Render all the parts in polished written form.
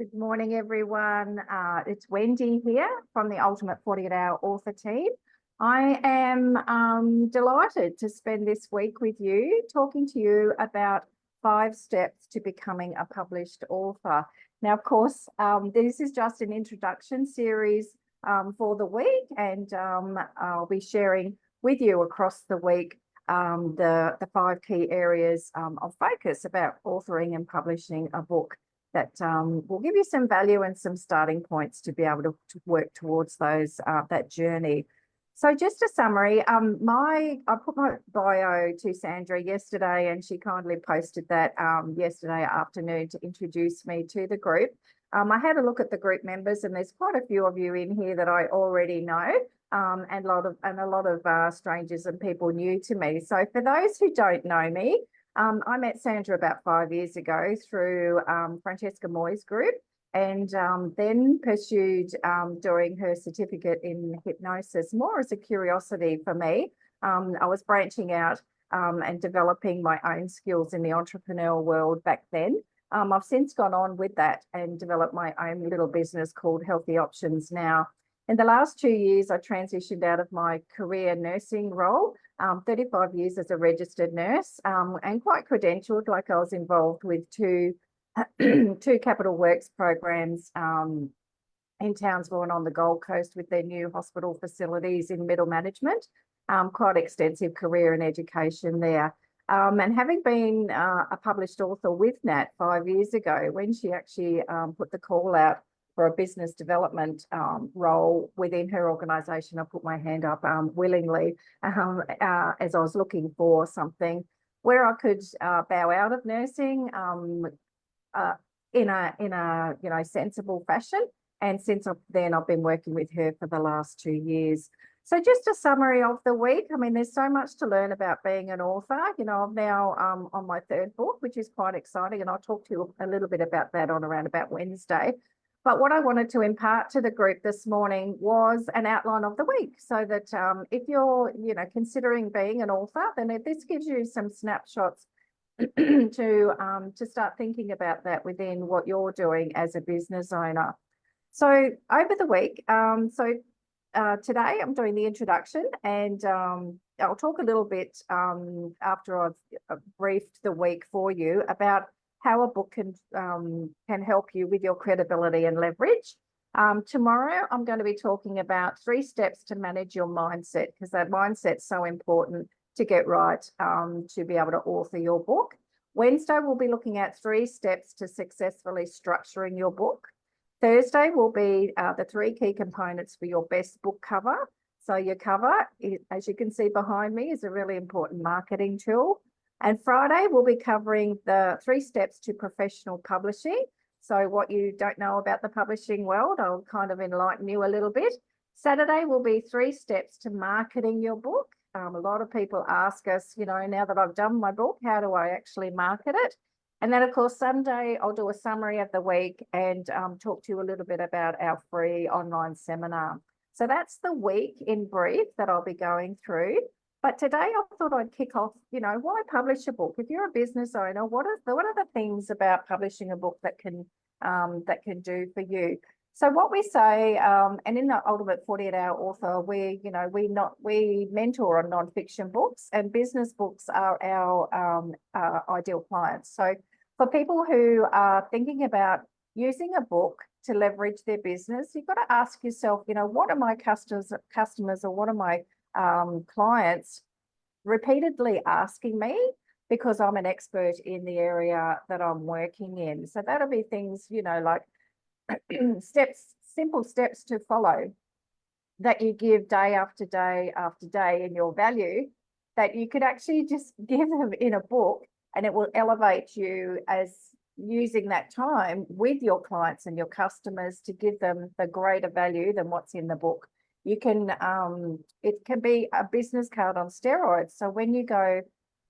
Good morning, everyone. It's Wendy here from the Ultimate 48-Hour Author team. I am delighted to spend this week with you talking to you about 5 steps to becoming a published author. Now, of course, this is just an introduction series for the week, and I'll be sharing with you across the week the 5 key areas of focus about authoring and publishing a book that will give you some value and some starting points to be able to work towards those that journey. So just a summary, I put my bio to Sandra yesterday, and she kindly posted that yesterday afternoon to introduce me to the group. I had a look at the group members, and there's quite a few of you in here that I already know, and a lot of strangers and people new to me. So for those who don't know me, I met Sandra about 5 years ago through Francesca Moy's group, and then pursued doing her certificate in hypnosis more as a curiosity for me. I was branching out and developing my own skills in the entrepreneurial world back then. I've since gone on with that and developed my own little business called Healthy Options now. In the last 2 years, I transitioned out of my career nursing role, 35 years as a registered nurse, and quite credentialed, like I was involved with two capital works programs in Townsville and on the Gold Coast with their new hospital facilities in middle management. Quite extensive career in education there. And having been a published author with Nat 5 years ago, when she actually put the call out for a business development role within her organisation, I put my hand up willingly as I was looking for something where I could bow out of nursing in a sensible fashion. And since then, I've been working with her for the last 2 years. So just a summary of the week. I mean, there's so much to learn about being an author. You know, I'm now on my 3rd book, which is quite exciting, and I'll talk to you a little bit about that on around about Wednesday. But what I wanted to impart to the group this morning was an outline of the week, so that if you're, considering being an author, then this gives you some snapshots to start thinking about that within what you're doing as a business owner. So over the week, today I'm doing the introduction, and I'll talk a little bit after I've briefed the week for you about how a book can help you with your credibility and leverage. Tomorrow, I'm going to be talking about 3 steps to manage your mindset, because that mindset's so important to get right to be able to author your book. Wednesday, we'll be looking at 3 steps to successfully structuring your book. Thursday will be the 3 key components for your best book cover. So your cover, as you can see behind me, is a really important marketing tool. And Friday, we'll be covering the 3 steps to professional publishing. So what you don't know about the publishing world, I'll kind of enlighten you a little bit. Saturday will be 3 steps to marketing your book. A lot of people ask us, now that I've done my book, how do I actually market it? And then, of course, Sunday, I'll do a summary of the week and talk to you a little bit about our free online seminar. So that's the week in brief that I'll be going through. But today I thought I'd kick off, why publish a book? If you're a business owner, what are the things about publishing a book that can do for you? So what we say, and in the Ultimate 48-Hour Author, we mentor on non-fiction books, and business books are our ideal clients. So for people who are thinking about using a book to leverage their business, you've got to ask yourself, what are my customers or what are my clients repeatedly asking me, because I'm an expert in the area that I'm working in. So that'll be things, like simple steps to follow that you give day after day after day in your value, that you could actually just give them in a book, and it will elevate you as using that time with your clients and your customers to give them the greater value than what's in the book. You can, it can be a business card on steroids. So when you go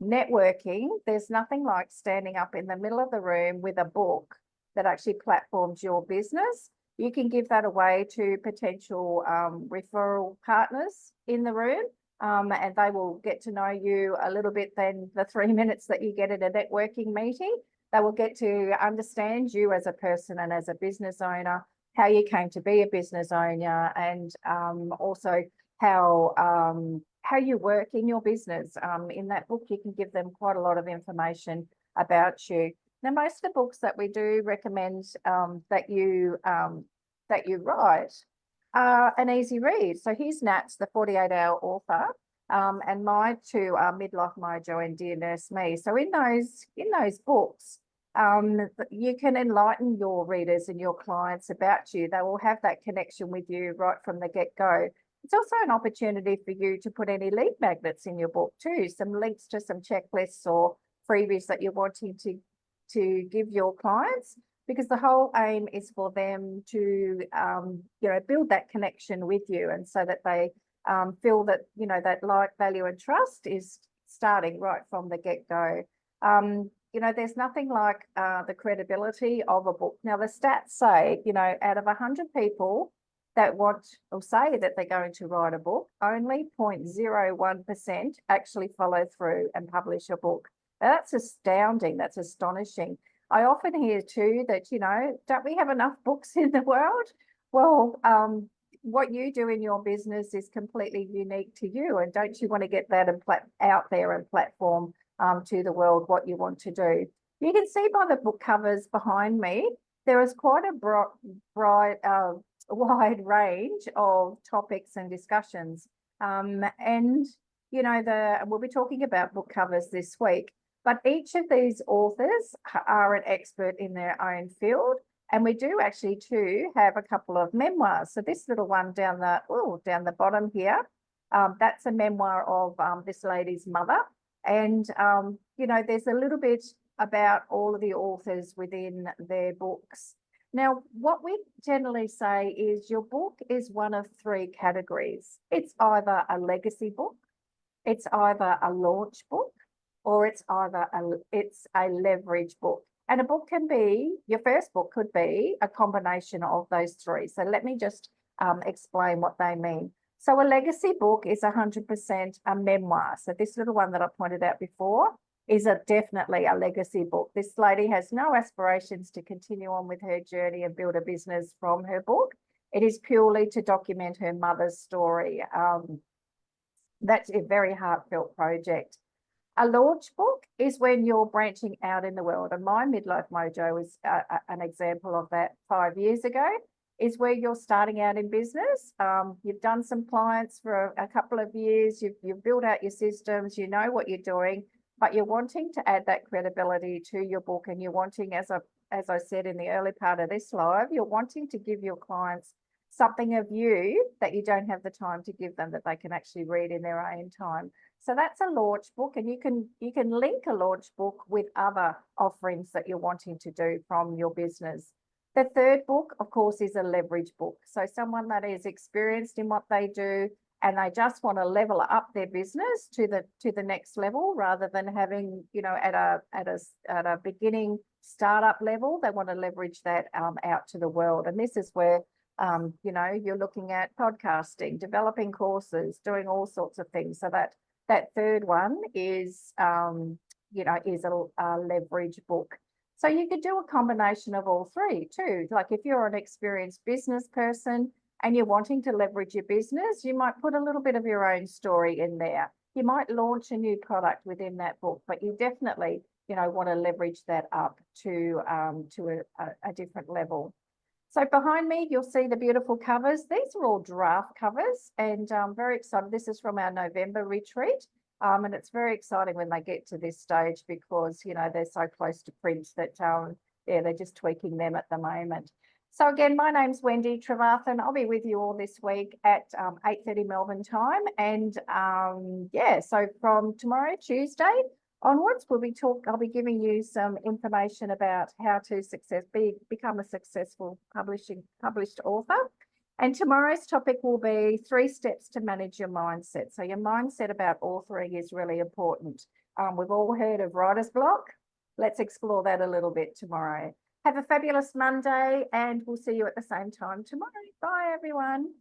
networking, there's nothing like standing up in the middle of the room with a book that actually platforms your business. You can give that away to potential referral partners in the room, and they will get to know you a little bit than the 3 minutes that you get at a networking meeting. They will get to understand you as a person and as a business owner, how you came to be a business owner, and also how you work in your business. In that book, you can give them quite a lot of information about you. Now, most of the books that we do recommend that you write are an easy read. So here's Nat's The 48-Hour Author, and my two are Midlife Mojo and Dear Nurse Me. So in those books, you can enlighten your readers and your clients about you. They will have that connection with you right from the get-go. It's also an opportunity for you to put any lead magnets in your book too, some links to some checklists or freebies that you're wanting to give your clients, because the whole aim is for them to build that connection with you, and so that they feel that that like, value and trust is starting right from the get-go. There's nothing like the credibility of a book. Now, the stats say, out of 100 people that want or say that they're going to write a book, only 0.01% actually follow through and publish a book. Now, that's astounding. That's astonishing. I often hear too that, don't we have enough books in the world? Well, what you do in your business is completely unique to you. And don't you want to get that out there and platform to the world what you want to do? You can see by the book covers behind me, there is quite a wide range of topics and discussions. And, we'll be talking about book covers this week, but each of these authors are an expert in their own field. And we do actually too have a couple of memoirs. So this little one down the bottom here, that's a memoir of this lady's mother. And, there's a little bit about all of the authors within their books. Now, what we generally say is your book is one of three categories. It's either a legacy book, it's either a launch book, or it's a leverage book. And a book can be, your first book could be a combination of those three. So let me just explain what they mean. So a legacy book is 100% a memoir. So this little one that I pointed out before is definitely a legacy book. This lady has no aspirations to continue on with her journey and build a business from her book. It is purely to document her mother's story. That's a very heartfelt project. A launch book is when you're branching out in the world. And my Midlife Mojo is an example of that 5 years ago, is where you're starting out in business. You've done some clients for a couple of years, you've built out your systems, you know what you're doing, but you're wanting to add that credibility to your book, and you're wanting, as I said in the early part of this live, you're wanting to give your clients something of you that you don't have the time to give them, that they can actually read in their own time. So that's a launch book, and you can link a launch book with other offerings that you're wanting to do from your business. The third book, of course, is a leverage book. So someone that is experienced in what they do and they just want to level up their business to the next level, rather than having, at a beginning startup level, they want to leverage that out to the world. And this is where you're looking at podcasting, developing courses, doing all sorts of things. So that third one is a leverage book. So you could do a combination of all three too. Like if you're an experienced business person and you're wanting to leverage your business, you might put a little bit of your own story in there. You might launch a new product within that book, but you definitely, want to leverage that up to a different level. So behind me, you'll see the beautiful covers. These are all draft covers, and I'm very excited. This is from our November retreat. And it's very exciting when they get to this stage, because, they're so close to print that, they're just tweaking them at the moment. So again, my name's Wendy Trevarthen. I'll be with you all this week at 8:30 Melbourne time. And so from tomorrow, Tuesday onwards, I'll be giving you some information about how to become a successful published author. And tomorrow's topic will be 3 steps to manage your mindset. So your mindset about authoring is really important. We've all heard of writer's block. Let's explore that a little bit tomorrow. Have a fabulous Monday, and we'll see you at the same time tomorrow. Bye, everyone.